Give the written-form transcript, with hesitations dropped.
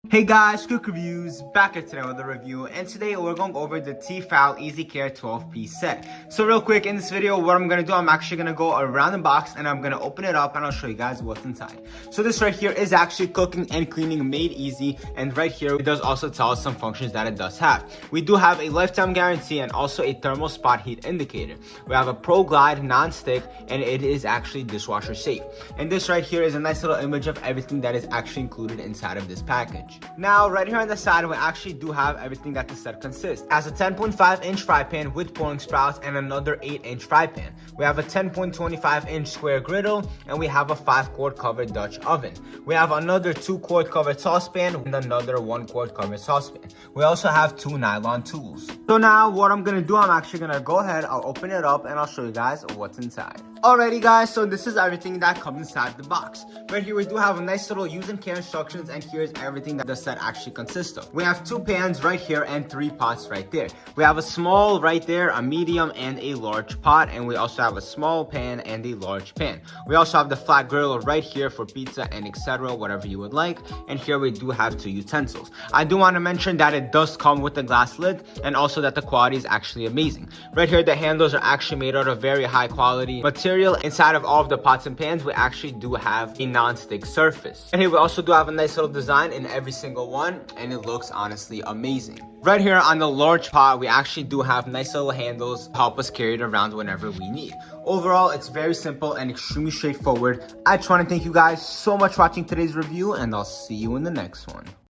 Hey guys, Quick Reviews, back at today with a review, and today we're going over the Tefal Easy Care 12-piece set. So real quick, in this video, what I'm going to do, I'm actually going to go around the box and I'm going to open it up and I'll show you guys what's inside. So this right here is actually cooking and cleaning made easy, and right here it does also tell us some functions that it does have. We do have a lifetime guarantee and also a thermal spot heat indicator. We have a Pro Glide non-stick, and it is actually dishwasher safe. And this right here is a nice little image of everything that is actually included inside of this package. Now, right here on the side, we actually do have everything that the set consists. It has a 10.5-inch fry pan with boiling sprouts and another 8-inch fry pan. We have a 10.25-inch square griddle, and we have a 5-quart covered Dutch oven. We have another 2-quart covered saucepan and another 1-quart covered saucepan. We also have 2 nylon tools. So now, what I'm going to do, I'm actually going to go ahead, I'll open it up, and I'll show you guys what's inside. Alrighty guys, so this is everything that comes inside the box. Right here we do have a nice little use and care instructions, and here's everything that the set actually consists of. We have 2 pans right here and 3 pots right there. We have a small right there, a medium, and a large pot, and we also have a small pan and a large pan. We also have the flat griddle right here for pizza and etc., whatever you would like, and here we do have 2 utensils. I do want to mention that it does come with a glass lid, and also that the quality is actually amazing. Right here the handles are actually made out of very high quality material. Inside of all of the pots and pans, we actually do have a non-stick surface. And here we also do have a nice little design in every single one, and it looks honestly amazing. Right here on the large pot, we actually do have nice little handles to help us carry it around whenever we need. Overall, it's very simple and extremely straightforward. I just want to thank you guys so much for watching today's review, and I'll see you in the next one.